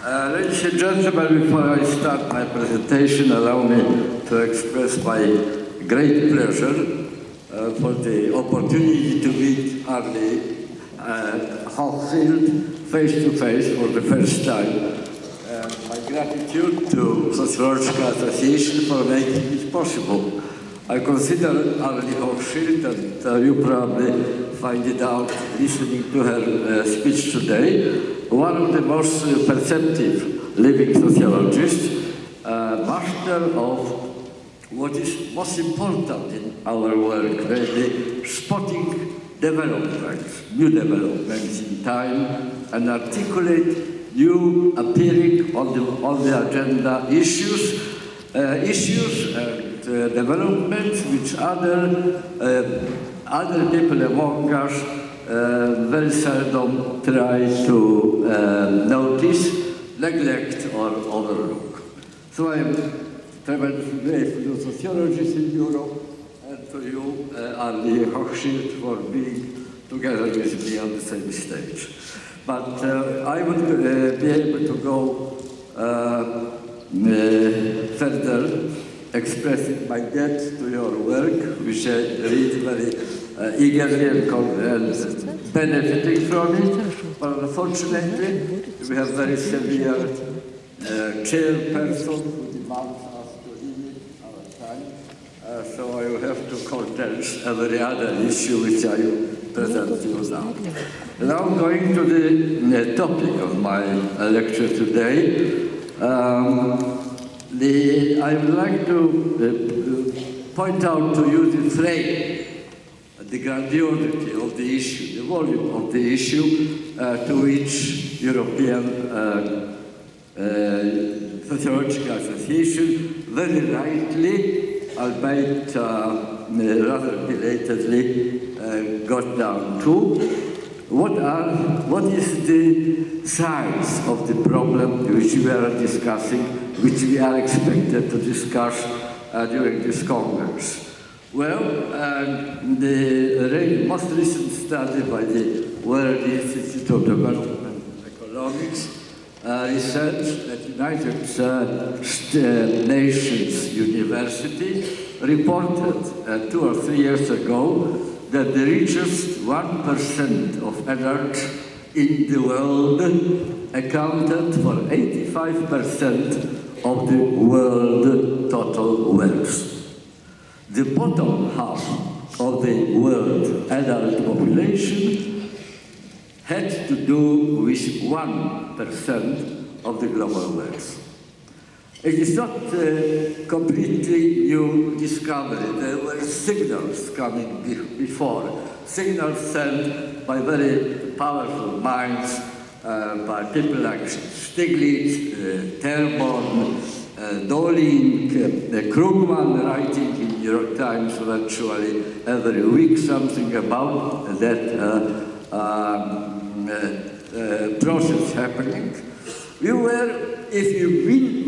Ladies and gentlemen, before I start my presentation, allow me to express my great pleasure for the opportunity to meet Arlie Hochschild face-to-face for the first time. My gratitude to Sociological Association for making it possible. I consider Arlie Hochschild, and you probably find it out listening to her speech today, one of the most perceptive living sociologists, master of what is most important in our work, namely spotting developments, new developments in time, and articulate new appearing on the agenda issues and developments which other people among us very seldom try to notice, neglect, or overlook. So I am tremendously grateful to sociologists in Europe and to you, Arlie Hochschild, for being together with me on the same stage. But I would be able to go further, expressing my debt to your work, which I read very eagerly and benefiting from it. But unfortunately, we have very severe chairperson who demands us to limit our time. So I will have to condense every other issue which I present to you now. Now I'm going to the topic of my lecture today. I would like to point out to you the frame, the grandiosity of the issue, the volume of the issue to which European Sociological Association very rightly, albeit rather belatedly, got down to. What is the size of the problem which we are discussing, which we are expected to discuss during this Congress? Well, the most recent study by the World Institute of Development Economics research at United Nations University reported 2 or 3 years ago that the richest 1% of adults in the world accounted for 85% of the world total wealth. The bottom half of the world adult population had to do with 1% of the global wealth. It is not a completely new discovery. There were signals coming before, signals sent by very powerful minds, by people like Stiglitz, Terborn, Dolink, Krugman, writing in New York Times virtually every week something about that process happening. We were, if you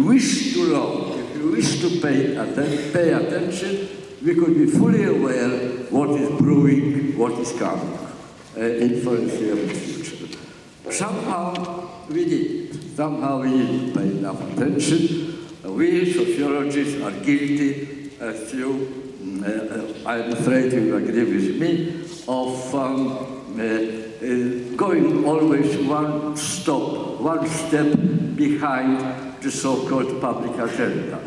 wish to know, if you wish to pay attention, we could be fully aware what is brewing, what is coming, influencing the future. Somehow we did. Somehow we didn't pay enough attention. We sociologists are guilty, as you, I'm afraid you agree with me, of going always one step behind the so-called public agenda.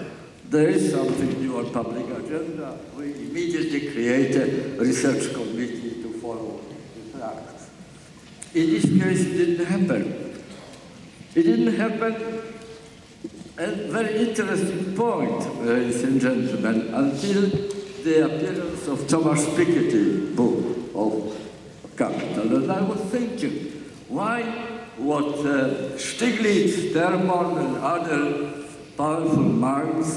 There is something new on public agenda. We immediately create a research committee to follow the practice. In this case, it didn't happen. It didn't happen. A very interesting point, ladies and gentlemen, until the appearance of Thomas Piketty's book of Capital. And I was thinking, why what Stiglitz, Terborn, and other powerful minds,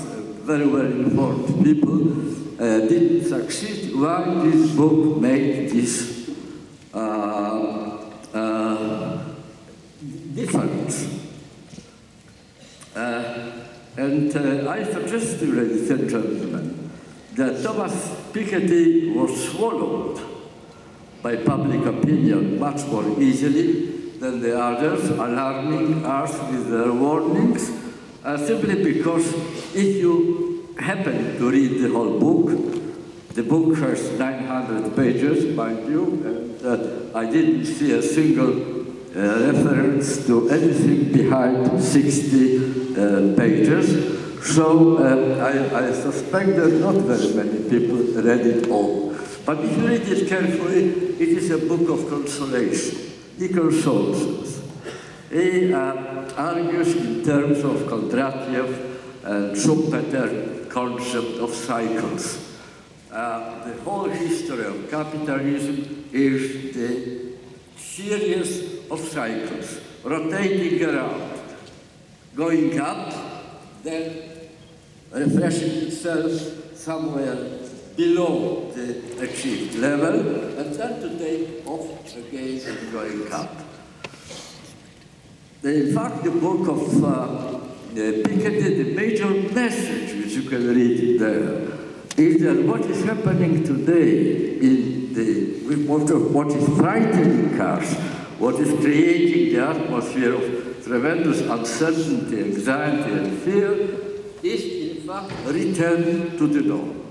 very well-informed people, didn't succeed, why this book made this difference? And I suggest to you, ladies and gentlemen, that Thomas Piketty was swallowed by public opinion much more easily than the others, alarming us with their warnings, simply because if you happen to read the whole book, the book has 900 pages, mind you, and I didn't see a single reference to anything behind 60 pages. So I suspect that not very many people read it all. But if you read it carefully, it is a book of consolation. He consoles us. He argues in terms of Kondratiev and Schumpeter concept of cycles. The whole history of capitalism is the series of cycles, rotating around, going up, then refreshing itself somewhere below the achieved level, and then to take off again and going up. In fact, the book of Piketty, the major message which you can read there, is that what is happening today in what is frightening us, what is creating the atmosphere of tremendous uncertainty, anxiety, and fear, is in fact a return to the norm.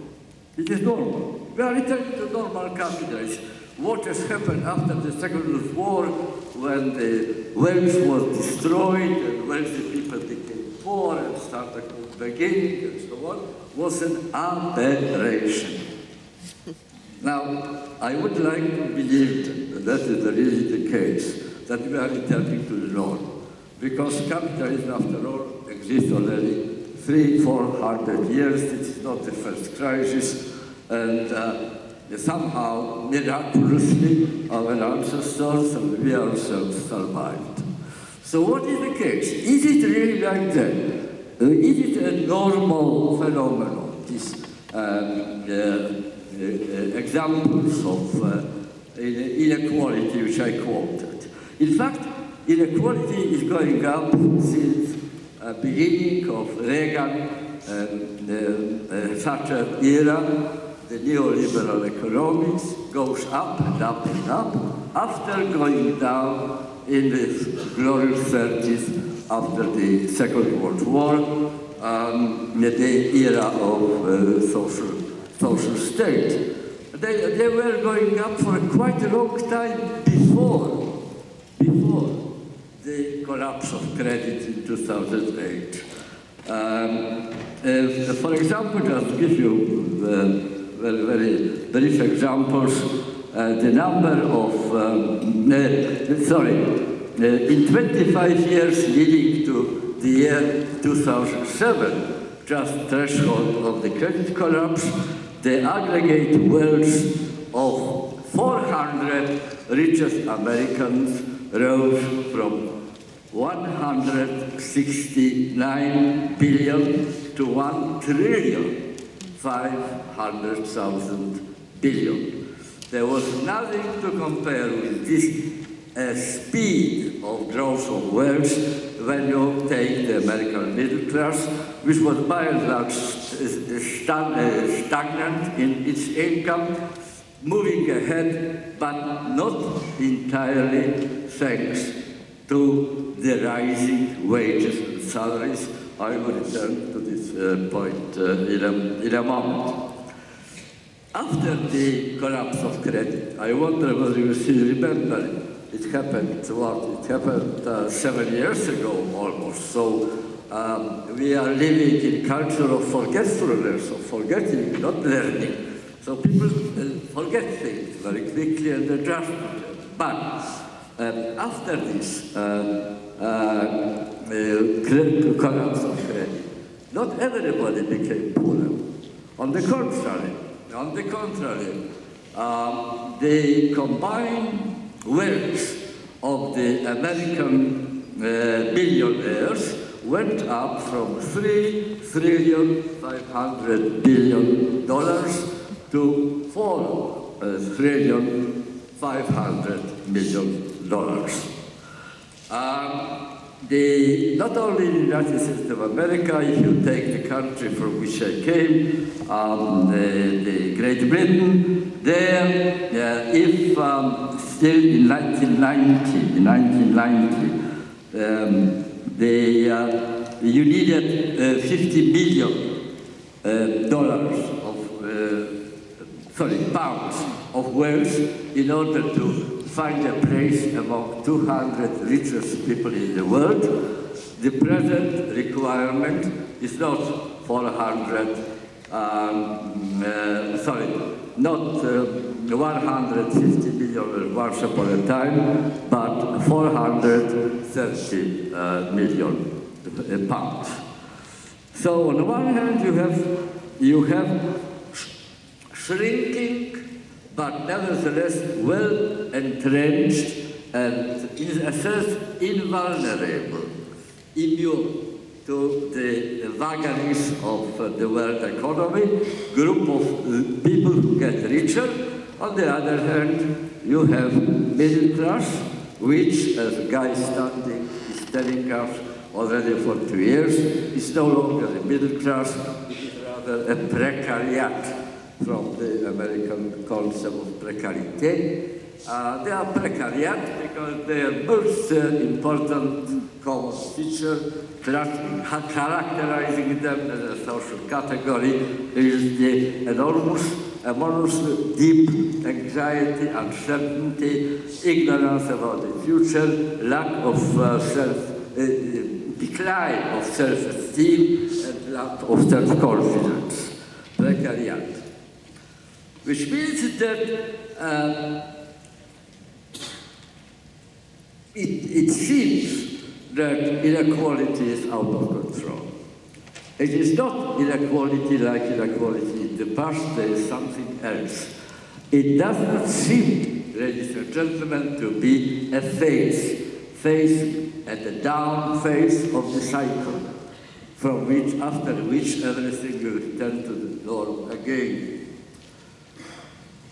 It is normal. We are returning to normal capitalism. What has happened after the Second World War, when the wealth was destroyed and wealthy people became poor and started beginning and so on, was an aberration. Now, I would like to believe that is really the case, that we are returning to the norm, because capitalism, after all, exists already 300-400 years. It is not the first crisis, and somehow, miraculously, our ancestors and we ourselves survived. So what is the case? Is it really like that? Is it a normal phenomenon, these examples of inequality which I quoted? In fact, inequality is going up since beginning of Reagan and Thatcher era. The neoliberal economics goes up and up and up, after going down in the glorious 30s after the Second World War, the era of social state. They were going up for quite a long time before the collapse of credit in 2008. For example, just give you very brief examples. The number of, in 25 years leading to the year 2007, just threshold of the credit collapse, the aggregate wealth of 400 richest Americans rose from 169 billion to 1,500,000 billion. There was nothing to compare with this speed of growth of wealth when you take the American middle class, which was by and large stagnant in its income, moving ahead, but not entirely thanks to the rising wages and salaries. I will return to this point in a moment. After the collapse of credit, I wonder whether you still remember it happened, It happened 7 years ago almost. So we are living in culture of forgetfulness, of forgetting, not learning. So people forget things very quickly and adjust to them. But after this collapse of credit, not everybody became poorer. On the contrary, the combined wealth of the American billionaires went up from $3,500 billion to $4,500 billion. not only in the United States of America, if you take the country from which I came, the Great Britain, there, if still in 1990, you needed $50 billion pounds of wealth in order to find a place among 200 richest people in the world. The present requirement is not 150 million once upon a time, but 430 million pounds. So on the one hand, you have shrinking, but nevertheless well-entrenched and, in a sense, invulnerable, immune to the vagaries of the world economy, group of people who get richer. On the other hand, you have middle class, which, as a guy standing is telling us already for 2 years, is no longer a middle class, it is rather a precariat, from the American concept of precarité. They are precariat because their most important common feature characterizing them as a social category is the enormous deep anxiety, uncertainty, ignorance about the future, lack of decline of self-esteem, and lack of self-confidence. Precariat. Which means that it seems that inequality is out of control. It is not inequality like inequality in the past, there is something else. It does not seem, ladies and gentlemen, to be a phase at the down phase of the cycle, after which everything will return to the norm again.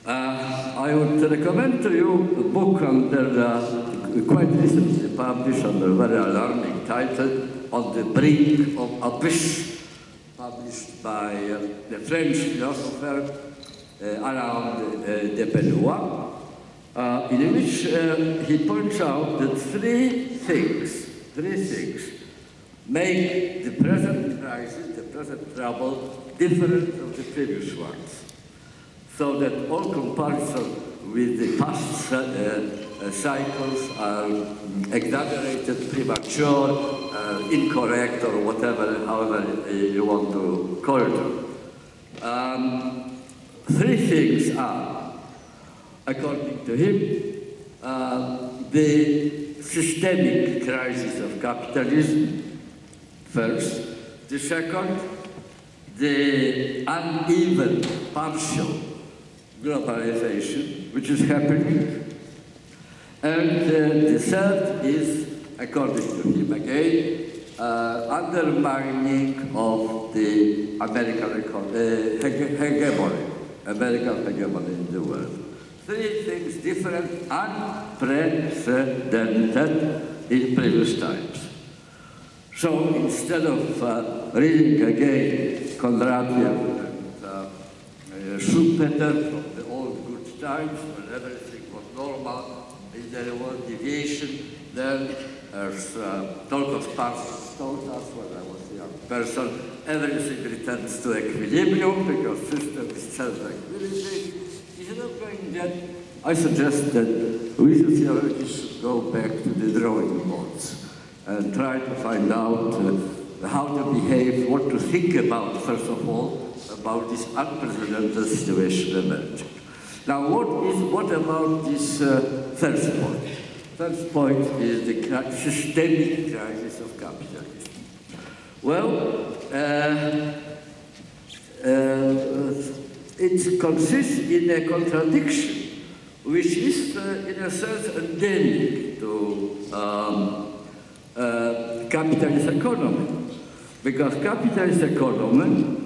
I would recommend to you a book quite recently published under a very alarming title, On the Brink of Abyss, published by the French philosopher Alain de Benoit, in which he points out that three things make the present crisis, the present trouble, different from the previous ones. So that all comparison with the past cycles are exaggerated, premature, incorrect, or whatever, however you want to call them. Three things are, according to him, the systemic crisis of capitalism, first. The second, the uneven, partial globalization, which is happening. And the third is, according to him again, undermining of the American hegemony in the world. Three things different, unprecedented in previous times. So instead of reading again Kondratyov and Schumpeter from the old good times when everything was normal, if there was deviation, then as Tolstoy told us when I was a young person, everything returns to equilibrium because system is self-equilibrating. Instead of going that, I suggest that we sociologists should go back to the drawing boards and try to find out how to behave, what to think about, first of all, about this unprecedented situation emerging. Now, what about this first point? First point is the systemic crisis of capitalism. Well, it consists in a contradiction, which is, in a sense, endemic to capitalist economy, because capitalist economy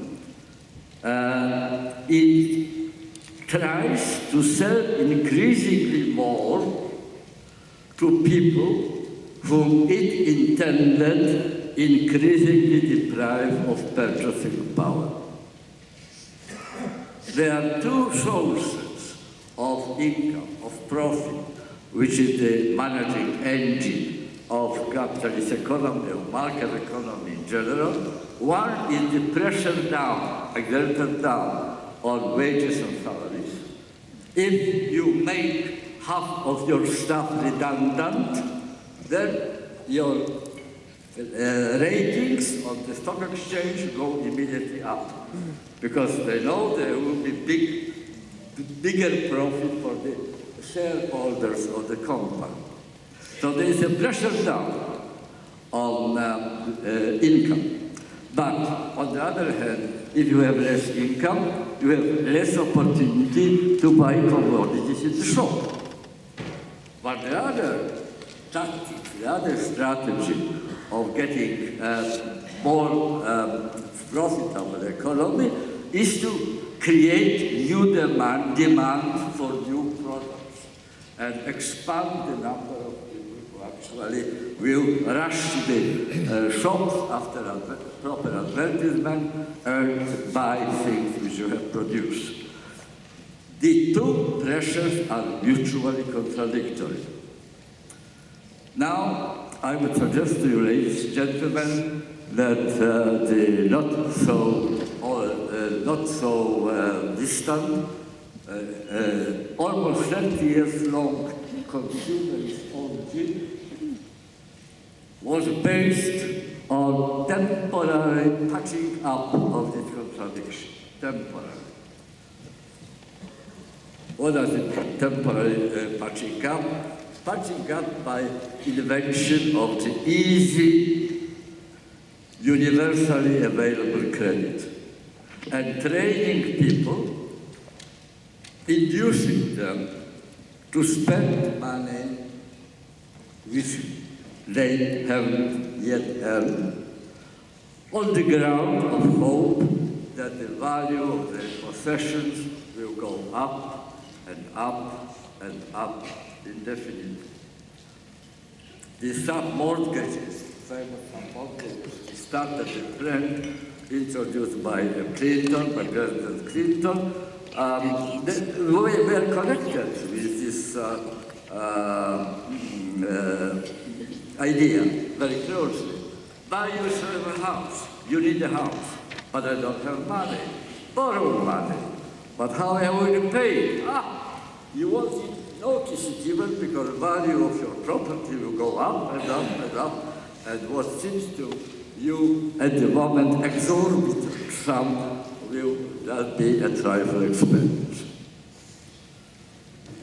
it tries to sell increasingly more to people whom it intended increasingly deprive of purchasing power. There are two sources of income, of profit, which is the managing engine of capitalist economy, of market economy in general. One is the pressure down, exerted down on wages and salaries. If you make half of your staff redundant, then your ratings on the stock exchange go immediately up, because they know there will be bigger profit for the shareholders of the company. So there is a pressure down on income. But on the other hand, if you have less income, you have less opportunity to buy commodities in the shop. But the other tactic, the other strategy of getting more profitable economy is to create new demand for new products and expand the number of people who actually will rush to the shops after a proper advertisement and buy things which you have produced. The two pressures are mutually contradictory. Now, I would suggest to you, ladies and gentlemen, that the not so distant, almost 30 years long consumerist orgy was based on temporary patching up of this contradiction. Temporary. What does it mean? Temporary patching up? Patching up by invention of the easy, universally available credit, and training people, inducing them to spend money which they haven't yet earned, on the ground of hope that the value of their possessions will go up and up and up indefinitely. The sub-mortgages, famous sub-mortgages, started a trend introduced by Clinton, by President Clinton. We were connected with this idea very closely. Buy yourself a house. You need a house, but I don't have money. Borrow money. But how am I going to pay? You won't notice it even because the value of your property will go up and up and up, and what seems to you at the moment exorbitant sum will just be a trifle expense.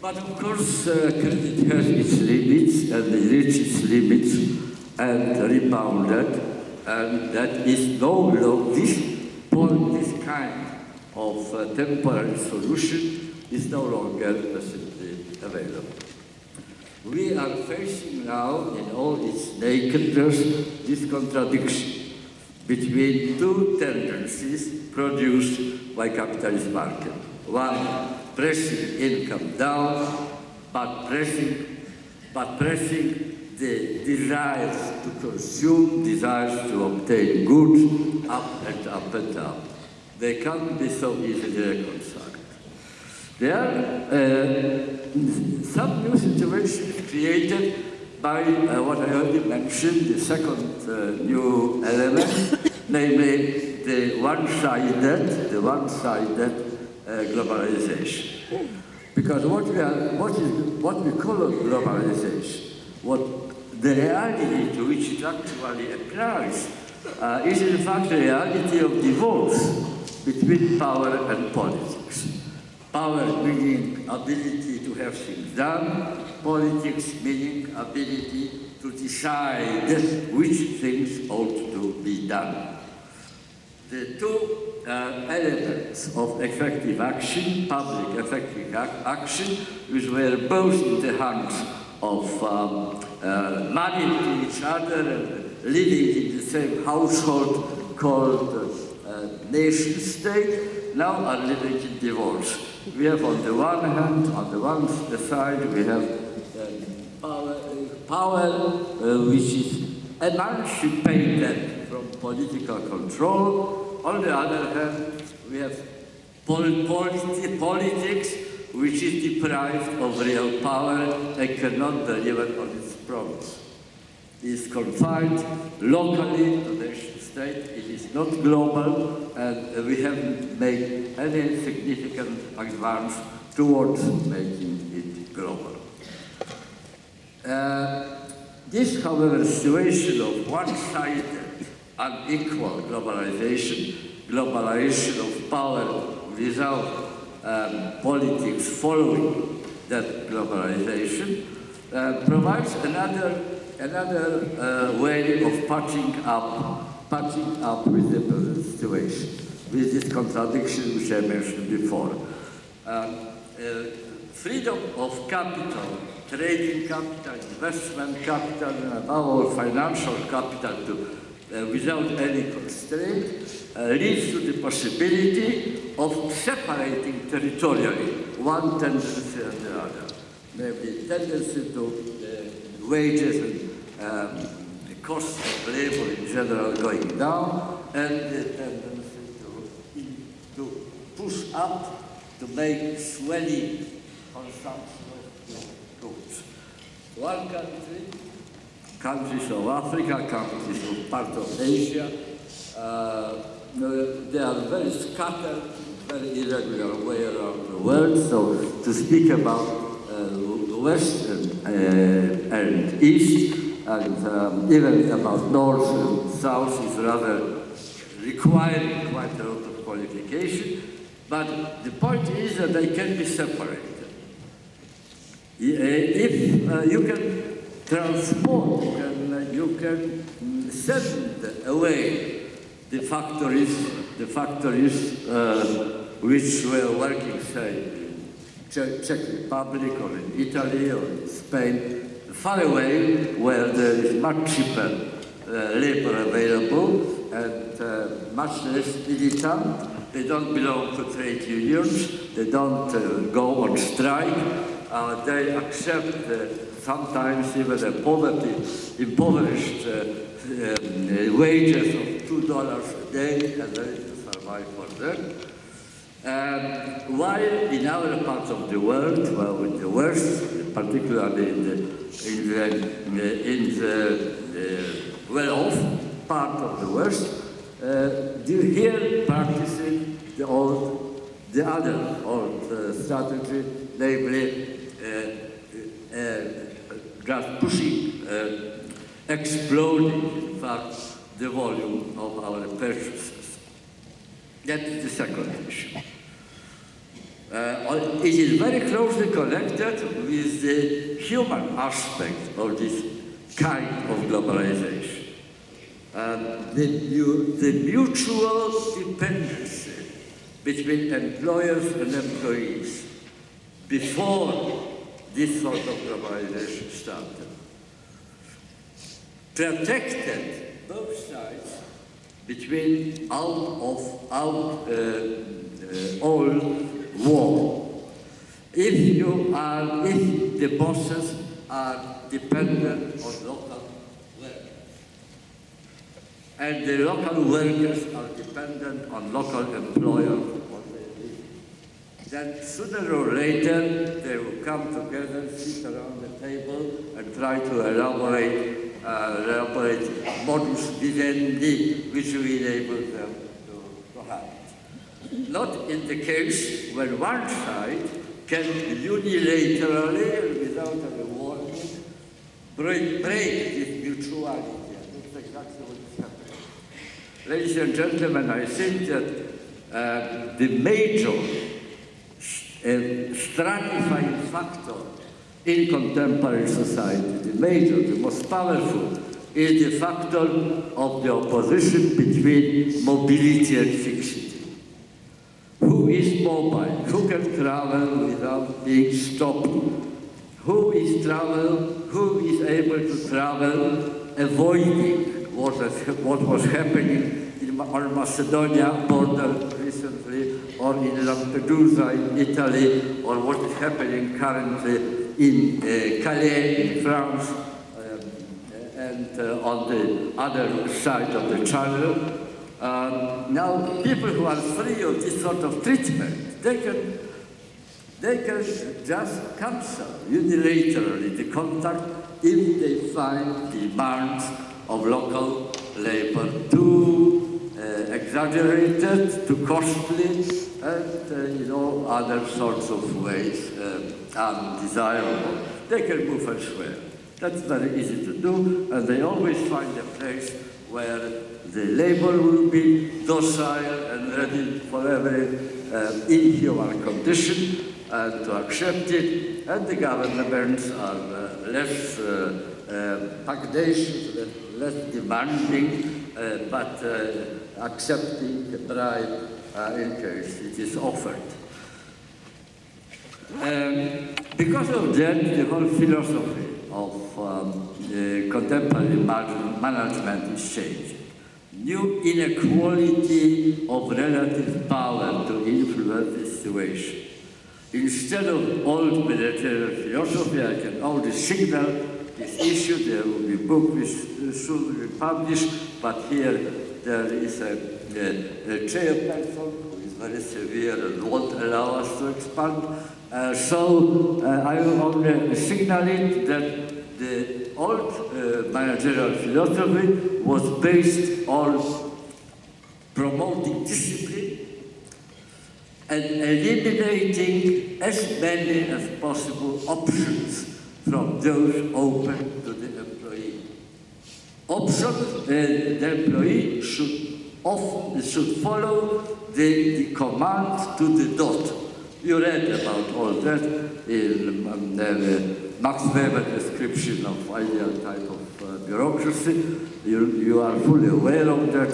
But of course, credit has its limits and it reached its limits and rebounded, and that is no longer this kind of temporary solution is no longer simply available. We are facing now, in all its nakedness, this contradiction between two tendencies produced by capitalist market. One, pressing income down, but pressing the desires to consume, desires to obtain goods up and up and up. They can't be so easily reconciled. There are some new situations created by what I already mentioned, the second new element, namely the one-sided globalization. Because what we call globalization, what the reality to which it actually applies, is in fact the reality of divorce between power and politics. Power meaning ability to have things done, politics meaning ability to decide which things ought to be done. The two elements of effective action, public effective action, which were both in the hands of married to each other and living in the same household called nation state, now are living in divorce. We have on the one hand, on the one side, we have power which is emancipated from political control. On the other hand, we have politics which is deprived of real power and cannot deliver on its promise. It is confined locally to the nation state. It is not global, and we haven't made any significant advance towards making it global. This, however, situation of one-sided, unequal globalization of power without politics following that globalization, provides another way of patching up with the present situation, with this contradiction which I mentioned before. Freedom of capital, trading capital, investment capital, and above all financial capital without any constraint leads to the possibility of separating territorially one tendency and the other, namely tendency to wages and the cost of labor in general going down, and the tendency to push up, to make swelling consumption of goods. One country, countries of Africa, countries of part of Asia, they are very scattered, very irregular way around the world. So to speak about the West and East, and even about North and South is rather requiring quite a lot of qualification. But the point is that they can be separated. If you can transport, you can send away the factories which were working, say, in Czech Republic or in Italy or in Spain, far away where there is much cheaper labor available and much less militant. They don't belong to trade unions. They don't go on strike. They accept sometimes even impoverished wages of $2 a day, and that is to survive for them. While in other parts of the world, well, in the West, particularly in the well-off part of the West, here practicing the other old strategy, namely just pushing, exploding, in fact, the volume of our purchases. That is the second issue. It is very closely connected with the human aspect of this kind of globalization. The mutual dependency between employers and employees before this sort of globalization started protected both sides between all war. If the bosses are dependent on local workers, and the local workers are dependent on local employers, then sooner or later they will come together, sit around the table, and try to elaborate modus vivendi which will enable them to have it. Not in the case when one side can unilaterally, without any warning, break this mutuality. And that's exactly what is happening. Ladies and gentlemen, I think that the major stratifying factor in contemporary society, the most powerful, is the factor of the opposition between mobility and fixity. Who is mobile? Who can travel without being stopped? Who is able to travel avoiding what was happening on Macedonia border recently, or in Lampedusa in Italy, or what is happening currently in Calais in France, and on the other side of the channel. Now, people who are free of this sort of treatment, they can just cancel unilaterally the contact if they find demands of local labor too exaggerated, too costly, and other sorts of ways undesirable. They can move elsewhere. That's very easy to do, and they always find a place where the labor will be docile and ready for every inhuman condition to accept it, and the governments are less pugnacious, less demanding, but accepting a bribe in case it is offered. Because of that, the whole philosophy of contemporary management is changing. New inequality of relative power to influence the situation. Instead of old military philosophy, I can only signal this issue. There will be a book which soon will be published, but here there is a chairperson who is very severe and won't allow us to expand. So I will only signal it that the old managerial philosophy was based on promoting discipline and eliminating as many as possible options from those open to the employee. Options, the employee should follow the command to the dot. You read about all that in Max Weber's description of ideal type of bureaucracy. You are fully aware of that.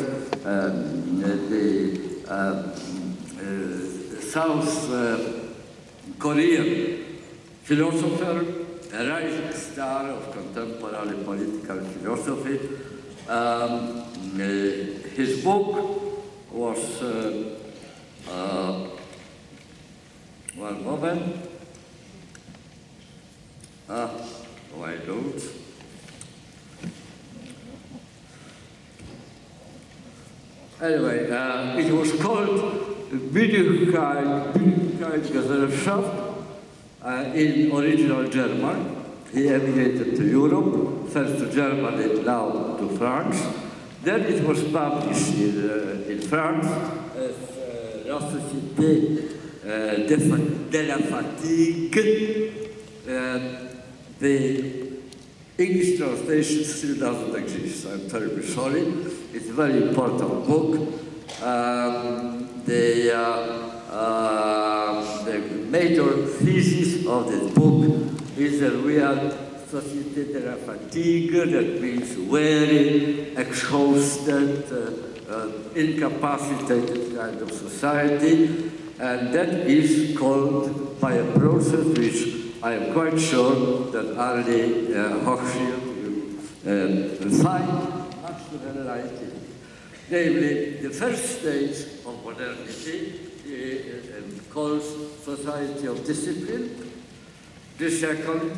South Korean philosopher, a rising star of contemporary political philosophy. His book was, one moment. I don't. Anyway, it was called Gesellschaft in original German. He emigrated to Europe, first to Germany, now to France. Then it was published in France as La Société de la Fatigue. The English translation still doesn't exist. I'm terribly sorry. It's a very important book. The major thesis of this book is that we are Société de la Fatigue, that means weary, exhausted, incapacitated kind of society, and that is called by a process which I am quite sure that Arlie Hochschild will find much to her liking. Namely, the first stage of modernity calls society of discipline. The second,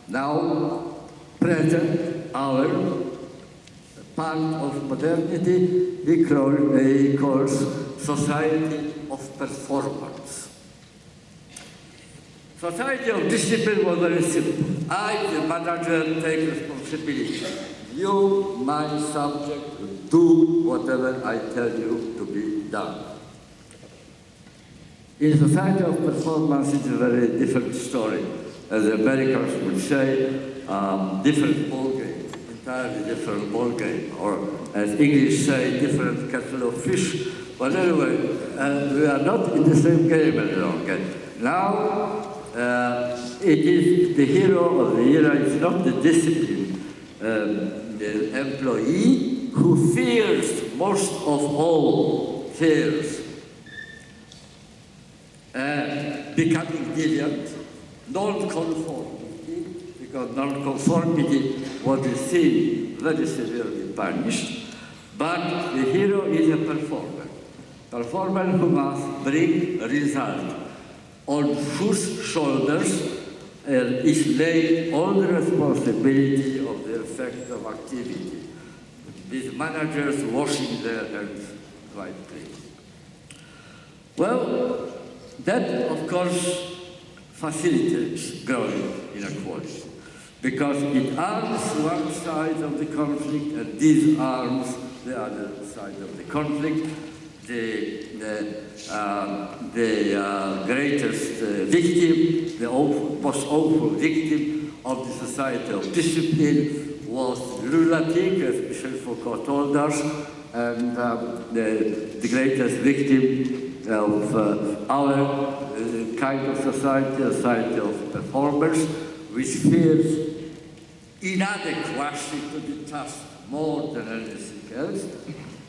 now present, our part of modernity, he calls society of performance. Society of discipline was very simple. I, the manager, take responsibility. You, my subject, do whatever I tell you to be done. In society of performance, it's a very different story. As the Americans would say, different ballgame, entirely different ballgame, or as English say, different kettle of fish. But anyway, we are not in the same game any longer. Now, it is the hero of the era, it's not the discipline, the employee who fears most of all, fears becoming deviant, non-conformity, because non-conformity was seen very severely punished, but the hero is a performer who must bring result, on whose shoulders is laid all the responsibility of the effect of activity, with managers washing their hands quite clean. Well, that of course facilitates growing inequality, because it arms one side of the conflict and disarms the other side of the conflict. The greatest victim, the most awful victim of the society of discipline was lunatic, as Michel Foucault told us, and the greatest victim of our kind of society, a society of performers, which fears inadequacy to the task more than anything else.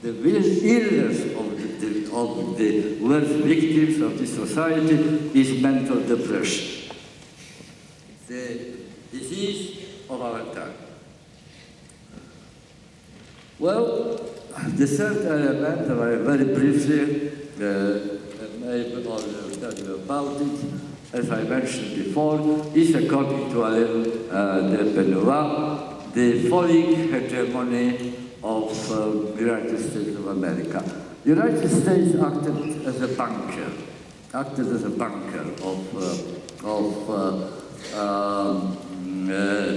The illness of the worst victims of this society is mental depression, the disease of our time. Well, the third element that I very briefly am able to tell you about it, as I mentioned before, is according to Alain de Benoit, the falling hegemony of the United States of America. The United States acted as a banker of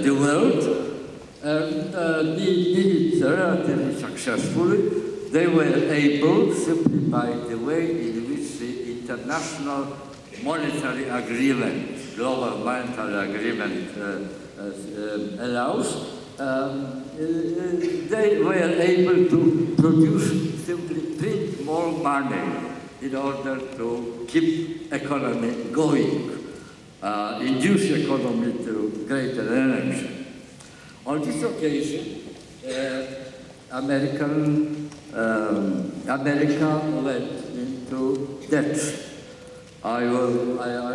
the world, and did it relatively successfully. They were able, simply by the way in which the international monetary agreement, global monetary agreement allows, they were able to produce, simply print more money in order to keep economy going, induce economy to greater energy. On this occasion, America went into debt. I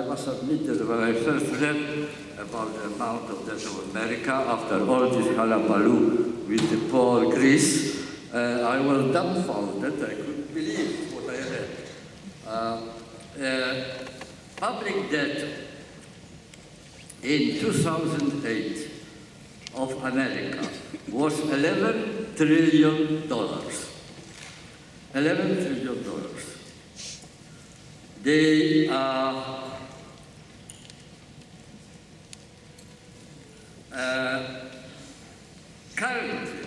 must admit that when I first read about the amount of debt of America after all this hullabaloo with the poor Greece, I was dumbfounded. I couldn't believe what I read. Public debt in 2008 of America was $11 trillion. $11 trillion. The currently